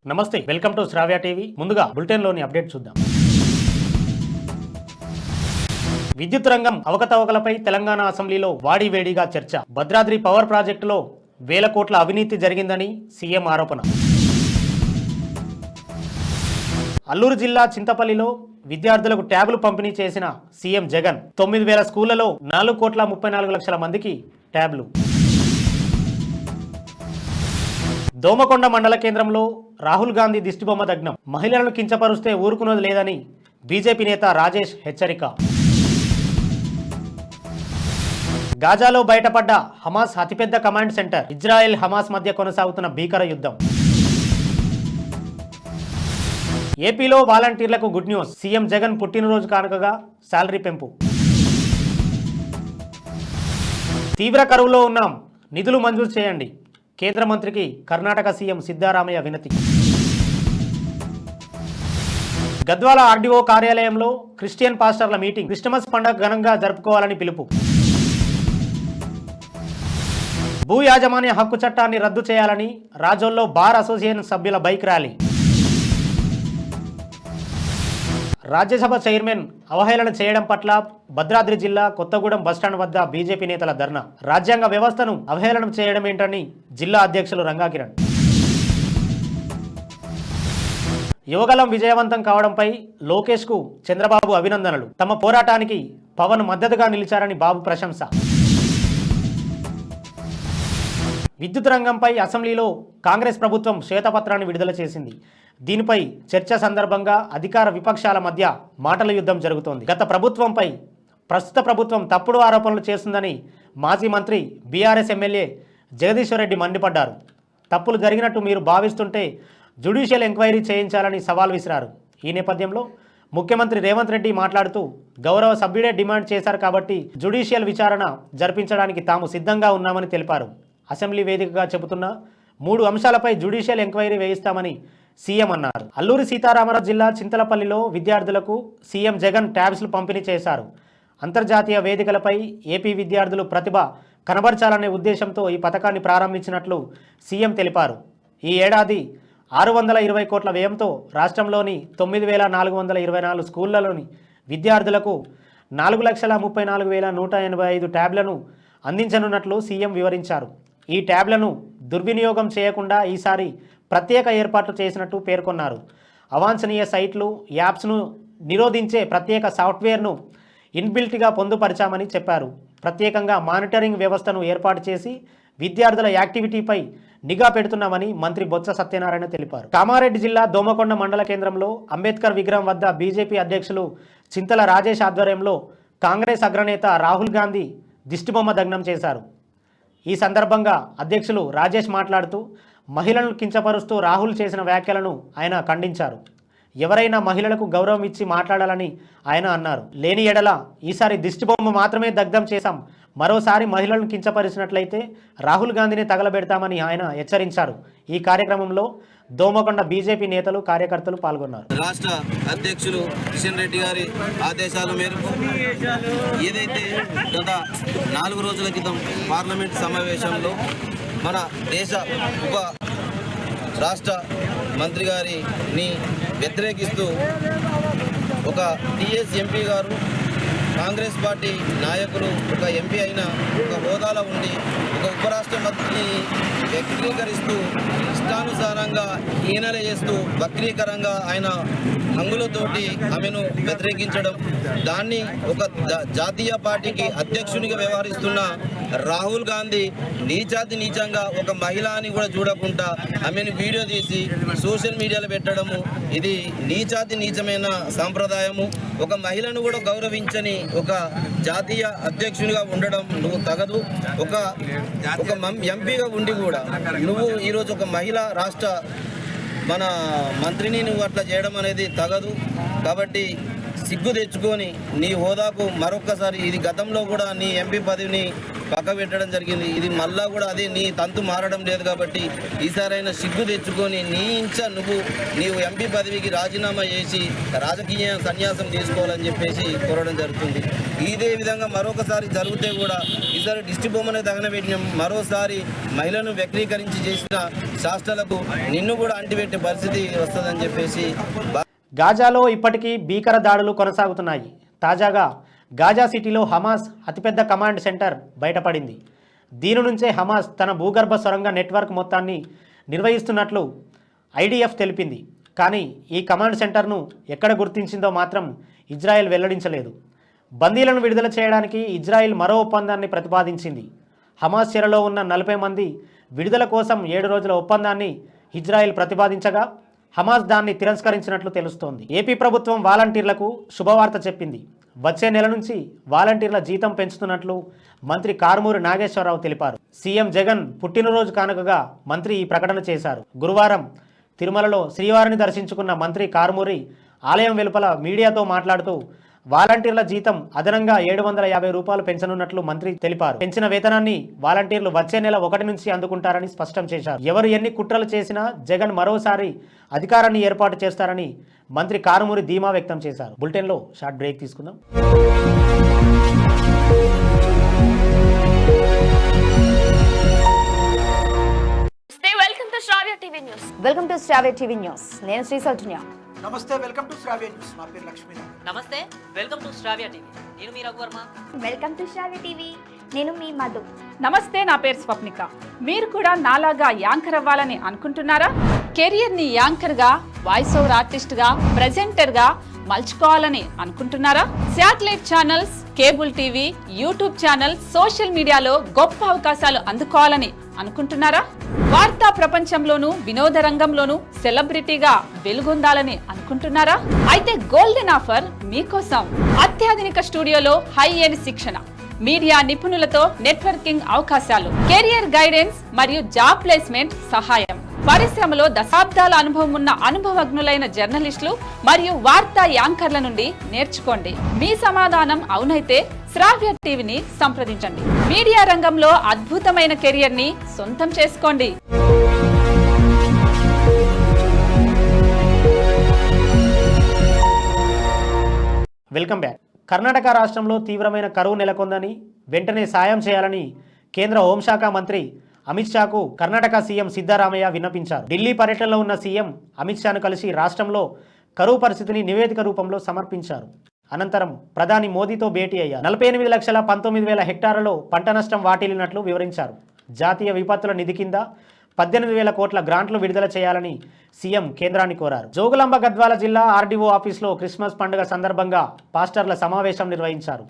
నమస్తే, welcome to Sravya TV. ముందుగా బులెటిన్లోని update చూద్దాం. విద్యుత్ రంగం అవకతవకలపై తెలంగాణ అసెంబ్లీలో వాడివేడిగా చర్చ. భద్రాద్రి పవర్ ప్రాజెక్టులో వేల కోట్ల అవినీతి జరిగిందని సీఎం ఆరోపణ. అల్లూరు జిల్లా చింతపల్లిలో విద్యార్థులకు ట్యాబ్లు పంపిణీ చేసిన సీఎం జగన్. 9,000 స్కూళ్లలో 4,34,00,000 మందికి ట్యాబ్లు. దోమకొండ మండల కేంద్రంలో రాహుల్ గాంధీ దిష్టిబొమ్మ దగ్నం. మహిళలను కించపరుస్తే ఊరుకున్నది లేదని బీజేపీ నేత రాజేష్ హెచ్చరిక. గాజాలో బయటపడ్డ హమాస్ అతిపెద్ద కమాండ్ సెంటర్. ఇజ్రాయెల్ హమాస్ మధ్య కొనసాగుతున్న భీకర యుద్ధం. ఏపీలో వాలంటీర్లకు గుడ్ న్యూస్. సీఎం జగన్ పుట్టినరోజు కానుకగా శాలరీ పెంపు. తీవ్ర కరువులో ఉన్నాం, నిధులు మంజూరు చేయండి. కేంద్ర మంత్రికి కర్ణాటక సీఎం సిద్ధరామయ్య వినతి. గద్వాల ఆర్డీఓ కార్యాలయంలో క్రిస్టియన్ పాస్టర్ల మీటింగ్. క్రిస్టమస్ పండుగ ఘనంగా జరుపుకోవాలని పిలుపు. భూ యాజమాన్య హక్కు చట్టాన్ని రద్దు చేయాలని రాజోల్లో బార్ అసోసియేషన్ సభ్యుల బైక్ ర్యాలీ. రాజ్యసభ చైర్మన్ అవహేళన చేయడం పట్ల భద్రాద్రి జిల్లా కొత్తగూడెం బస్టాండ్ వద్ద బీజేపీ నేతల ధర్నా. రాజ్యాంగ వ్యవస్థను అవహేళనం చేయడం ఏంటని జిల్లా అధ్యక్షులు రంగాకిరణ్. యువగలం విజయవంతం కావడంపై లోకేష్కు చంద్రబాబు అభినందనలు. తమ పోరాటానికి పవన్ మద్దతుగా నిలిచారని బాబు ప్రశంస. విద్యుత్ రంగంపై అసెంబ్లీలో కాంగ్రెస్ ప్రభుత్వం శ్వేతపత్రాన్ని విడుదల చేసింది. దీనిపై చర్చ సందర్భంగా అధికార విపక్షాల మధ్య మాటల యుద్ధం జరుగుతోంది. గత ప్రభుత్వంపై ప్రస్తుత ప్రభుత్వం తప్పుడు ఆరోపణలు చేస్తుందని మాజీ మంత్రి బీఆర్ఎస్ ఎమ్మెల్యే జగదీశ్వర్ రెడ్డి మండిపడ్డారు. తప్పులు జరిగినట్టు మీరు భావిస్తుంటే జ్యుడిషియల్ ఎంక్వైరీ చేయించాలని సవాల్ విసిరారు. ఈ నేపథ్యంలో ముఖ్యమంత్రి రేవంత్ రెడ్డి మాట్లాడుతూ గౌరవ సభ్యుడే డిమాండ్ చేశారు కాబట్టి జ్యుడిషియల్ విచారణ జరిపించడానికి తాము సిద్ధంగా ఉన్నామని తెలిపారు. అసెంబ్లీ వేదికగా చెబుతున్న 3 అంశాలపై జ్యుడిషియల్ ఎంక్వైరీ వేయిస్తామని సీఎం అన్నారు. అల్లూరి సీతారామరాజు జిల్లా చింతలపల్లిలో విద్యార్థులకు సీఎం జగన్ ట్యాబ్స్లు పంపిణీ చేశారు. అంతర్జాతీయ వేదికలపై ఏపీ విద్యార్థులు ప్రతిభ కనబర్చాలనే ఉద్దేశంతో ఈ పథకాన్ని ప్రారంభించినట్లు సీఎం తెలిపారు. ఈ ఏడాది 620 కోట్ల వ్యయంతో రాష్ట్రంలోని 9,424 స్కూళ్లలోని విద్యార్థులకు 4,34,185 ట్యాబ్లను అందించనున్నట్లు సీఎం వివరించారు. ఈ ట్యాబ్లను దుర్వినియోగం చేయకుండా ఈసారి ప్రత్యేక ఏర్పాట్లు చేసినట్టు పేర్కొన్నారు. అవాంఛనీయ సైట్లు, యాప్స్ను నిరోధించే ప్రత్యేక సాఫ్ట్వేర్ను ఇన్బిల్ట్గా పొందుపరిచామని చెప్పారు. ప్రత్యేకంగా మానిటరింగ్ వ్యవస్థను ఏర్పాటు చేసి విద్యార్థుల యాక్టివిటీపై నిఘా పెడుతున్నామని మంత్రి బొత్స సత్యనారాయణ తెలిపారు. కామారెడ్డి జిల్లా దోమకొండ మండల కేంద్రంలో అంబేద్కర్ విగ్రహం వద్ద బీజేపీ అధ్యక్షులు చింతల రాజేష్ ఆధ్వర్యంలో కాంగ్రెస్ అగ్రనేత రాహుల్ గాంధీ దిష్టిబొమ్మ దగ్నం చేశారు. ఈ సందర్భంగా అధ్యక్షులు రాజేష్ మాట్లాడుతూ మహిళలను కించపరుస్తూ రాహుల్ చేసిన వ్యాఖ్యలను ఆయన ఖండించారు. ఎవరైనా మహిళలకు గౌరవం ఇచ్చి మాట్లాడాలని ఆయన అన్నారు. లేని ఎడల ఈసారి దిష్టిబొమ్మ మాత్రమే దగ్ధం చేశాం, మరోసారి మహిళలను కించపరిచినట్లయితే రాహుల్ గాంధీని తగలబెడతామని ఆయన హెచ్చరించారు. ఈ కార్యక్రమంలో దోమకొండ బీజేపీ నేతలు, కార్యకర్తలు పాల్గొన్నారు. రాష్ట్ర అధ్యక్షులు కిషన్ రెడ్డి గారి ఆదేశాల మేరకు ఏదైతే గత 4 రోజుల క్రితం పార్లమెంట్ సమావేశంలో మన దేశ ఉప రాష్ట్ర మంత్రి గారిని వ్యతిరేకిస్తూ ఒక టీఎస్ ఎంపీ గారు, కాంగ్రెస్ పార్టీ నాయకులు, ఒక ఎంపీ అయిన ఒక హోదాలో ఉండి ఒక ఉపరాష్ట్రపతిని వ్యక్తీకరిస్తూ ఇష్టానుసారంగా హీనల చేస్తూ వక్రీకరంగా ఆయన హంగులతోటి ఆమెను వ్యతిరేకించడం, దాన్ని ఒక జాతీయ పార్టీకి అధ్యక్షునిగా వ్యవహరిస్తున్న రాహుల్ గాంధీ నీచంగా ఒక మహిళ అని కూడా చూడకుండా ఆమెను వీడియో తీసి సోషల్ మీడియాలో పెట్టడము, ఇది నీచమైన సాంప్రదాయము. ఒక మహిళను కూడా గౌరవించని ఒక జాతీయ అధ్యక్షునిగా ఉండడం నువ్వు తగదు. ఒక ఎంపీగా ఉండి కూడా నువ్వు ఈరోజు ఒక మహిళా రాష్ట్ర మన మంత్రిని నువ్వు అట్లా చేయడం అనేది తగదు. కాబట్టి సిగ్గు తెచ్చుకొని నీ హోదాకు మరొక్కసారి, ఇది గతంలో కూడా నీ ఎంపీ పదవిని పక్క పెట్టడం జరిగింది, ఇది మళ్ళా కూడా అదే నీ తంతు మారడం లేదు. కాబట్టి ఈసారైనా సిగ్గు తెచ్చుకొని నీవు ఎంపీ పదవికి రాజీనామా చేసి రాజకీయ సన్యాసం తీసుకోవాలని చెప్పేసి కోరడం జరుగుతుంది. ఇదే విధంగా మరొకసారి జరిగితే కూడా ఈసారి దిష్టి బొమ్మనే తగనబెట్టినాం. మరోసారి మహిళను వ్యక్తీకరించి చేసిన శాస్త్రాలకు నిన్ను కూడా అంటిపెట్టే పరిస్థితి వస్తుందని చెప్పేసి. గాజాలో ఇప్పటికీ భీకర దాడులు కొనసాగుతున్నాయి. తాజాగా గాజా సిటీలో హమాస్ అతిపెద్ద కమాండ్ సెంటర్ బయటపడింది. దీని నుంచే హమాస్ తన భూగర్భ సొరంగ నెట్వర్క్ మొత్తాన్ని నిర్వహిస్తున్నట్లు ఐడిఎఫ్ తెలిపింది. కానీ ఈ కమాండ్ సెంటర్ను ఎక్కడ గుర్తించిందో మాత్రం ఇజ్రాయెల్ వెల్లడించలేదు. బందీలను విడుదల చేయడానికి ఇజ్రాయెల్ మరో ఒప్పందాన్ని ప్రతిపాదించింది. హమాస్ చెరలో ఉన్న 40 మంది విడుదల కోసం 7 రోజుల ఒప్పందాన్ని ఇజ్రాయెల్ ప్రతిపాదించగా హమాస్ దాన్ని తిరస్కరించినట్లు తెలుస్తోంది. ఏపీ ప్రభుత్వం వాలంటీర్లకు శుభవార్త చెప్పింది. వచ్చే నెల నుంచి వాలంటీర్ల జీతం పెంచుతున్నట్లు మంత్రి కారుమూరి నాగేశ్వరరావు తెలిపారు. సీఎం జగన్ పుట్టినరోజు కానుకగా మంత్రి ఈ ప్రకటన చేశారు. గురువారం తిరుమలలో శ్రీవారిని దర్శించుకున్న మంత్రి కారుమూరి ఆలయం వెలుపల మీడియాతో మాట్లాడుతూ వాలంటీర్ల జీతం అదనంగా 750 రూపాయలు పెంచనున్నట్లు మంత్రి తెలిపారు. పెంచిన వేతనాన్ని వాలంటీర్లు వచ్చే నెల 1 నుంచి అందుకుంటారని స్పష్టం చేశారు. ఎవరు ఎన్ని కుట్రలు చేసినా జగన్ మరోసారి అధికారాన్ని ఏర్పాటు చేస్తారని మంత్రి కారుమూరి ధీమా వ్యక్తం చేశారు. బులెటిన్లో షార్ట్ బ్రేక్ తీసుకుందాం. Welcome to Sravya TV news. నేను శ్రీ సౌజన్య. నమస్తే, వెల్కమ్ టు శ్రావ్య న్యూస్. నా పేరు లక్ష్మీ. నమస్తే, వెల్కమ్ టు శ్రావ్య టీవీ. నేను మీ Raghuvarma. Welcome to Sravya TV. నేను మీ మధు. నమస్తే, నా పేరు స్వప్నిక. మీరు కూడా నాలాగా యాంకర్ అవ్వాలని అనుకుంటున్నారా? కెరియర్ ని యాంకర్ గా, వాయిస్ ఓవర్ ఆర్టిస్ట్ గా, ప్రెజెంటర్ గా మలుచుకోవాలని అనుకుంటున్నారా? Satellite channels, cable TV, YouTube channel, social మీడియాలో గొప్ప అవకాశాలు అందుకోవాలని అనుకుంటున్నారా? వార్తా ప్రపంచంలోనూ వినోద రంగంలోనూ సెలబ్రిటీగా వెలుగొందాలని అనుకుంటున్నారా? అయితే గోల్డెన్ ఆఫర్ మీకోసం. అత్యాధునిక స్టూడియోలో హై ఎండ్ శిక్షణ, మీడియా నిపుణులతో నెట్వర్కింగ్ అవకాశాలు, కెరియర్ గైడెన్స్ మరియు జాబ్ ప్లేస్మెంట్ సహాయం. పరిశ్రమలో దశాబ్దాల అనుభవం ఉన్న అనుభవజ్ఞులైన జర్నలిస్టులు మరియు వార్తా యాంకర్ల నుండి నేర్చుకోండి. మీ సమాధానం అవునైతే శ్రావ్య టీవీని సంప్రదించండి. మీడియా రంగంలో అద్భుతమైన కెరియర్ ని సొంతం చేసుకోండి. Welcome back. కర్ణాటక రాష్ట్రంలో తీవ్రమైన కరువు నెలకొందని, వెంటనే సాయం చేయాలని కేంద్ర హోంశాఖ మంత్రి అమిత్ షాకు కర్ణాటక సీఎం సిద్ధరామయ్య విన్నపించారు. ఢిల్లీ పర్యటనలో ఉన్న సీఎం అమిత్ షాను కలిసి రాష్ట్రంలో కరువు పరిస్థితిని నివేదిక రూపంలో సమర్పించారు. అనంతరం ప్రధాని మోదీతో భేటీ అయ్యారు. 48,19,000 హెక్టార్లలో పంట నష్టం వాటిల్లినట్లు వివరించారు. జాతీయ విపత్తుల నిధి కింద 18,000 కోట్ల గ్రాంట్లు విడుదల చేయాలని సీఎం కేంద్రాన్ని కోరారు. జోగులాంబ గద్వాల జిల్లా ఆర్డీఓ ఆఫీస్లో క్రిస్మస్ పండుగ సందర్భంగా పాస్టర్ల సమావేశం నిర్వహించారు.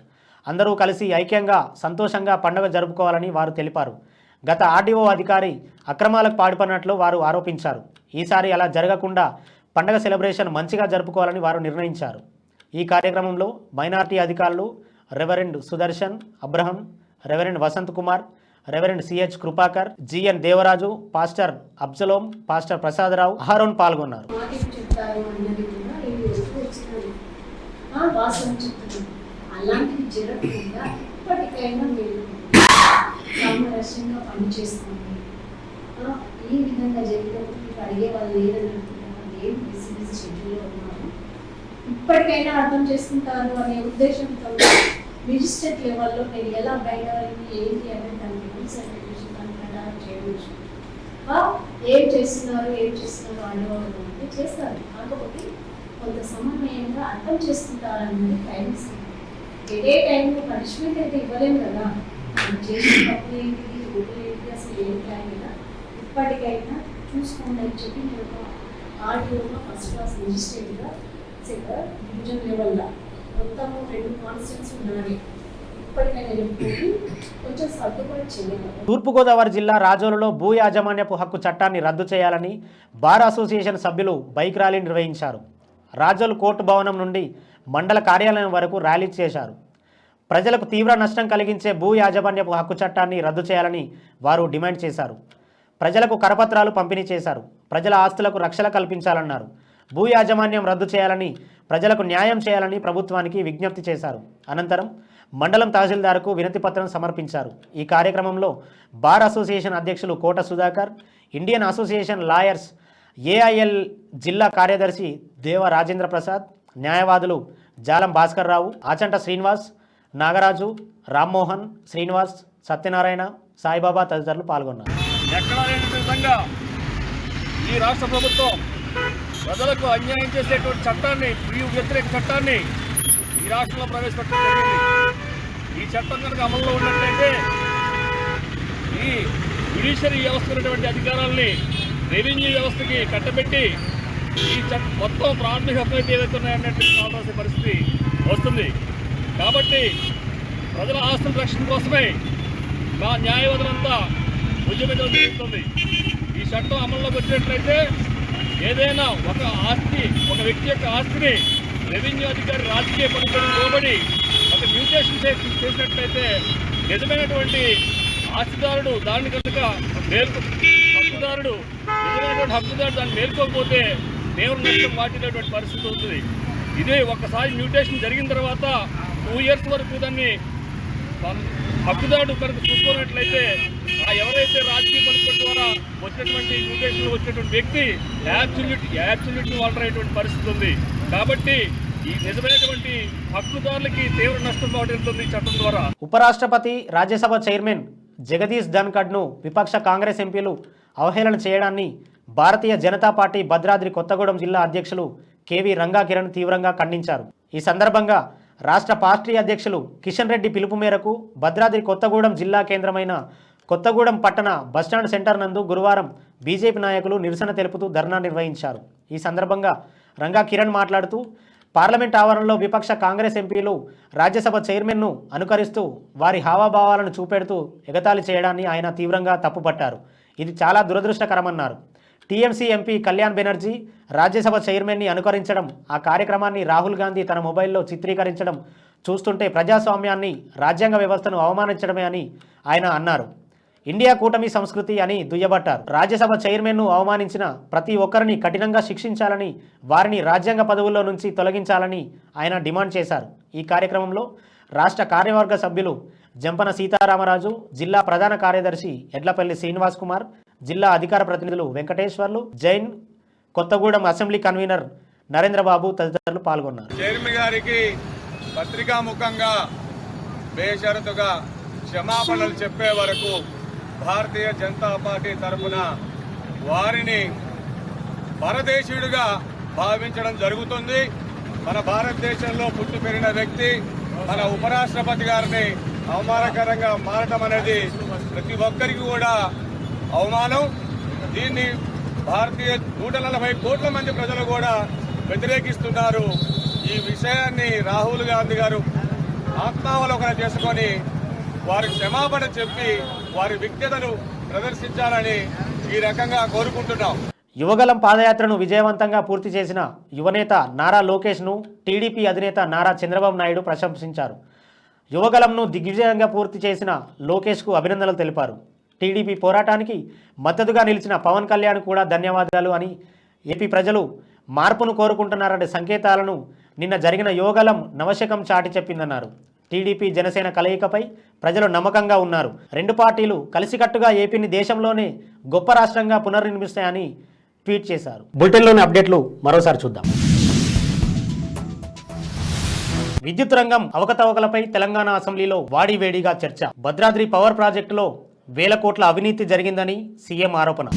అందరూ కలిసి ఐక్యంగా సంతోషంగా పండుగ జరుపుకోవాలని వారు తెలిపారు. గత ఆర్డీఓ అధికారి అక్రమాలకు పాల్పడినట్లు వారు ఆరోపించారు. ఈసారి అలా జరగకుండా పండుగ సెలబ్రేషన్ మంచిగా జరుపుకోవాలని వారు నిర్ణయించారు. ఈ కార్యక్రమంలో మైనార్టీ అధికారులు reverend Sudarshan Abraham, reverend Vasant Kumar, reverend CH Kripakar, GN Devaraju, pastor Absalom, pastor Prasadarao, Aharon పాల్గొన్నారు. అలాంటివి జరగకుండా ఇప్పటికైనా మీరు సామరస్యంగా పనిచేస్తాము. ఈ విధంగా జరిగినప్పుడు మీకు అడిగే వాళ్ళు లేదని అనుకుంటున్నాను. ఏం బిజీ షెడ్యూల్లో ఉన్నారు, ఇప్పటికైనా అర్థం చేసుకుంటారు అనే ఉద్దేశంతో రిజిస్టర్డ్ లెవెల్లో మీరు ఎలా బయట ఏంటి అనేది దానికి రూల్స్ అండ్ రెగ్యులేషన్ దాని ప్రకారం చేయవచ్చు. ఏం చేస్తున్నారు ఆడవాళ్ళు అంటే చేస్తారు. కాకపోతే కొంత సమన్వయంగా అర్థం చేసుకుంటారన్నది టైం ఇస్తుంది. ఏ టైంలో పనిష్మెంట్ అయితే ఇవ్వలేము కదా. చేసిన తప్పు ఏంటిది, ఓట్లు ఏంటి, అసలు ఏం టైం కదా. ఇప్పటికైనా చూసుకోండి అని చెప్పి నేను ఒక ఆర్డీఓగా ఫస్ట్ క్లాస్ రిజిస్ట్రేట్గా డివిజన్ లెవెల్లో మొత్తము 2 కాన్స్టిట్యూన్సీ ఉన్నాయి. ఇప్పటికైనా చెప్పుకోండి, కొంచెం సర్దుబాటు చేయాలి. తూర్పుగోదావరి జిల్లా రాజోలులో భూ యాజమాన్యపు హక్కు చట్టాన్ని రద్దు చేయాలని బార్ అసోసియేషన్ సభ్యులు బైక్ ర్యాలీ నిర్వహించారు. రాజోలు కోర్టు భవనం నుండి మండల కార్యాలయం వరకు ర్యాలీ చేశారు. ప్రజలకు తీవ్ర నష్టం కలిగించే భూ యాజమాన్యపు హక్కు చట్టాన్ని రద్దు చేయాలని వారు డిమాండ్ చేశారు. ప్రజలకు కరపత్రాలు పంపిణీ చేశారు. ప్రజల ఆస్తులకు రక్షణ కల్పించాలన్నారు. భూ యాజమాన్యం రద్దు చేయాలని, ప్రజలకు న్యాయం చేయాలని ప్రభుత్వానికి విజ్ఞప్తి చేశారు. అనంతరం మండలం తహసీల్దార్కు వినతి పత్రం సమర్పించారు. ఈ కార్యక్రమంలో బార్ అసోసియేషన్ అధ్యక్షులు కోట సుధాకర్, ఇండియన్ అసోసియేషన్ లాయర్స్ ఏఐఎల్ జిల్లా కార్యదర్శి దేవ రాజేంద్ర ప్రసాద్, న్యాయవాదులు జాలం భాస్కర్ రావు, ఆచంట శ్రీనివాస్, నాగరాజు, రామ్మోహన్, శ్రీనివాస్, సత్యనారాయణ, సాయిబాబా తదితరులు పాల్గొన్నారు. ఎక్కడా లేని విధంగా ఈ రాష్ట్ర ప్రభుత్వం ప్రజలకు అన్యాయం చేసేటువంటి చట్టాన్ని, ప్రియు వ్యతిరేక చట్టాన్ని ఈ రాష్ట్రంలో ప్రవేశపెట్టడం జరిగింది. ఈ చట్టం కనుక అమల్లో ఉన్నట్లయితే ఈ జ్యుడిషియరీ వ్యవస్థ ఉన్నటువంటి అధికారాలని రెవెన్యూ వ్యవస్థకి కట్టబెట్టి ఈ మొత్తం ప్రాథమిక హక్కులు ఏవైతే ఉన్నాయన్నట్టు కావాల్సిన పరిస్థితి వస్తుంది. కాబట్టి ప్రజల ఆస్తుల రక్షణ కోసమే మా న్యాయవాదులంతా ఉద్యమించడం జరుగుతుంది. ఈ చట్టం అమల్లోకి వచ్చినట్లయితే ఏదైనా ఒక వ్యక్తి యొక్క ఆస్తిని రెవెన్యూ అధికారి రాజకీయ పలుకుబడికి లోబడి ఒక మ్యూటేషన్ చేసినట్లయితే నిజమైనటువంటి ఆస్తిదారుడు దాన్ని కనుక నిజమైనటువంటి హక్కుదారుడు దాన్ని మేల్కోకపోతే తీవ్ర నష్టం వాటిల్లేటువంటి పరిస్థితి ఉంటుంది. ఇదే ఒక్కసారి మ్యూటేషన్ జరిగిన తర్వాత 2 years వరకు దాన్ని హక్కుదారుడు కనుక చూసుకున్నట్లయితే ఎవరైతే రాజకీయ పలుకుబడి ద్వారా వచ్చినటువంటి మ్యూటేషన్లో వచ్చినటువంటి వ్యక్తి యాబ్సల్యూట్లీ వాల్టర్ అయ్యేటువంటి పరిస్థితి ఉంది. కాబట్టి ఈ నిజమైనటువంటి హక్కుదారులకి తీవ్ర నష్టం వాటిల్లుతుంది ఈ చట్టం ద్వారా. ఉపరాష్ట్రపతి, రాజ్యసభ చైర్మన్ జగదీష్ ధన్ఖడ్ను విపక్ష కాంగ్రెస్ ఎంపీలు అవహేళన చేయడాన్ని భారతీయ జనతా పార్టీ భద్రాద్రి కొత్తగూడెం జిల్లా అధ్యక్షులు కేవీ రంగా కిరణ్ తీవ్రంగా ఖండించారు. ఈ సందర్భంగా రాష్ట్ర పార్టీ అధ్యక్షులు కిషన్ రెడ్డి పిలుపు మేరకు భద్రాద్రి కొత్తగూడెం జిల్లా కేంద్రమైన కొత్తగూడెం పట్టణ బస్టాండ్ సెంటర్ నందు గురువారం బీజేపీ నాయకులు నిరసన తెలుపుతూ ధర్నా నిర్వహించారు. ఈ సందర్భంగా రంగా కిరణ్ మాట్లాడుతూ పార్లమెంట్ ఆవరణలో విపక్ష కాంగ్రెస్ ఎంపీలు రాజ్యసభ చైర్మన్ను అనుకరిస్తూ వారి హావాభావాలను చూపెడుతూ ఎగతాళి చేయడాన్ని ఆయన తీవ్రంగా తప్పుపట్టారు. ఇది చాలా దురదృష్టకరమన్నారు. టీఎంసీ ఎంపీ కళ్యాణ్ బెనర్జీ రాజ్యసభ చైర్మన్ని అనుకరించడం, ఆ కార్యక్రమాన్ని రాహుల్ గాంధీ తన మొబైల్లో చిత్రీకరించడం చూస్తుంటే ప్రజాస్వామ్యాన్ని, రాజ్యాంగ వ్యవస్థను అవమానించడమే అని ఆయన అన్నారు. ఇండియా కూటమి సంస్కృతి అని దుయ్యబట్టారు. రాజ్యసభ చైర్మన్ను అవమానించిన ప్రతి ఒక్కరిని కఠినంగా శిక్షించాలని, వారిని రాజ్యాంగ పదవుల్లో నుంచి తొలగించాలని ఆయన డిమాండ్ చేశారు. ఈ కార్యక్రమంలో రాష్ట్ర కార్యవర్గ సభ్యులు జంపన సీతారామరాజు, జిల్లా ప్రధాన కార్యదర్శి ఎడ్లపల్లి శ్రీనివాస్ కుమార్, జిల్లా అధికార ప్రతినిధులు వెంకటేశ్వర్లు, జైన్, కొత్తగూడెం అసెంబ్లీ కన్వీనర్ నరేంద్రబాబు తదితరులు పాల్గొన్నారు. చైర్మన్ గారికి పత్రికాముఖంగా బేషరతుగా క్షమాపణలు చెప్పే వరకు భారతీయ జనతా పార్టీ తరఫున వారిని పరదేశీయుడిగా భావించడం జరుగుతుంది. మన భారతదేశంలో పుట్టి పెరిగిన వ్యక్తి మన ఉపరాష్ట్రపతి గారిని అవమానకరంగా మారటం అనేది ప్రతి ఒక్కరికి కూడా అవమానం. దీన్ని భారతీయ 140 కోట్ల మంది ప్రజలు కూడా వ్యతిరేకిస్తున్నారు. ఈ విషయాన్ని రాహుల్ గాంధీ గారు ఆత్మావలోకన చేసుకొని వారి క్షమాపణ చెప్పి వారి విజ్ఞతను ప్రదర్శించాలని ఈ రకంగా కోరుకుంటున్నాం. యువగలం పాదయాత్రను విజయవంతంగా పూర్తి చేసిన యువనేత నారా లోకేష్ను టీడీపీ అధినేత నారా చంద్రబాబు నాయుడు ప్రశంసించారు. యువగలంను దిగ్విజయంగా పూర్తి చేసిన లోకేష్కు అభినందనలు తెలిపారు. టీడీపీ పోరాటానికి మద్దతుగా నిలిచిన పవన్ కళ్యాణ్ కూడా ధన్యవాదాలు అని, ఏపీ ప్రజలు మార్పును కోరుకుంటున్నారనే సంకేతాలను నిన్న జరిగిన యువగలం నవశకం చాటి చెప్పిందన్నారు. టీడీపీ జనసేన కలయికపై ప్రజలు నమ్మకంగా ఉన్నారు. 2 పార్టీలు కలిసికట్టుగా ఏపీని దేశంలోనే గొప్ప రాష్ట్రంగా పునర్నిర్మిస్తాయని ట్వీట్ చేశారు. బులెటిన్లోని అప్డేట్లు మరోసారి చూద్దాం. విద్యుత్ రంగం అవకతవకలపై తెలంగాణ అసెంబ్లీలో వాడివేడిగా చర్చ. భద్రాద్రి పవర్ ప్రాజెక్టులో వేల కోట్ల అవినీతి జరిగిందని సీఎం ఆరోపణ.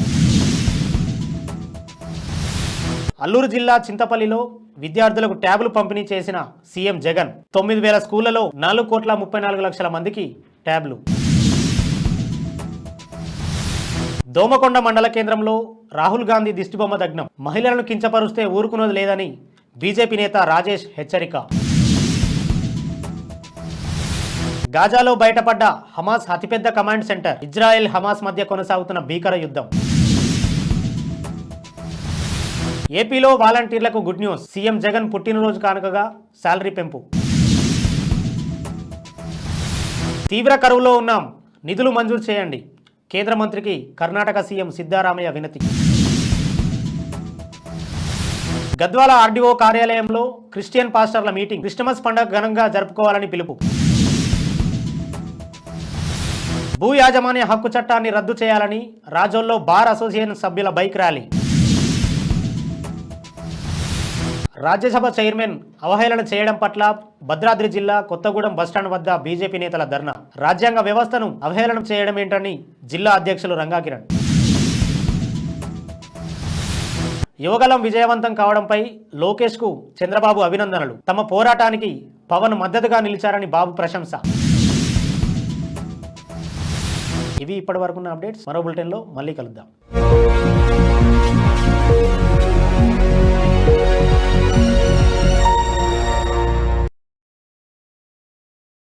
అల్లూరు జిల్లా చింతపల్లిలో విద్యార్థులకు ట్యాబ్లు పంపిణీ చేసిన సీఎం జగన్. 9,000 స్కూళ్లలో 4,34,00,000 మందికి ట్యాబ్లు. దోమకొండ మండల కేంద్రంలో రాహుల్ గాంధీ దిష్టిబొమ్మ దగ్నం. మహిళలను కించపరుస్తే ఊరుకున్నది లేదని బీజేపీ నేత రాజేష్ హెచ్చరిక. గాజాలో బయటపడ్డ హమాస్ అతిపెద్ద కమాండ్ సెంటర్. ఇజ్రాయెల్ హమాస్ మధ్య కొనసాగుతున్న భీకర యుద్ధం. ఏపీలో వాలంటీర్లకు గుడ్ న్యూస్. సీఎం జగన్ పుట్టినరోజు కానుకగా శాలరీ పెంపు. తీవ్ర కరువులో ఉన్నాం, నిధులు మంజూరు చేయండి. కేంద్ర మంత్రికి కర్ణాటక సీఎం సిద్ధరామయ్య వినతి. గద్వాల ఆర్డీఓ కార్యాలయంలో క్రిస్టియన్ పాస్టర్ల మీటింగ్. క్రిస్టమస్ పండుగ ఘనంగా జరుపుకోవాలని పిలుపు. భూ యాజమాన్య హక్కు చట్టాన్ని రద్దు చేయాలని రాజోల్లో బార్ అసోసియేషన్ సభ్యుల బైక్ ర్యాలీ. రాజ్యసభ చైర్మన్ అవహేళన చేయడం పట్ల భద్రాద్రి జిల్లా కొత్తగూడెం బస్టాండ్ వద్ద బీజేపీ నేతల ధర్నా. రాజ్యాంగ వ్యవస్థను అవహేళనం చేయడం ఏంటని జిల్లా అధ్యక్షులు రంగాకిరణ్. యువగలం విజయవంతం కావడంపై లోకేష్కు చంద్రబాబు అభినందనలు. తమ పోరాటానికి పవన్ మద్దతుగా నిలిచారని బాబు ప్రశంస. ఇవి ఇప్పటి వరకున్న అప్డేట్స్. మరో బులెటిన్లో మళ్ళీ కలుద్దాం.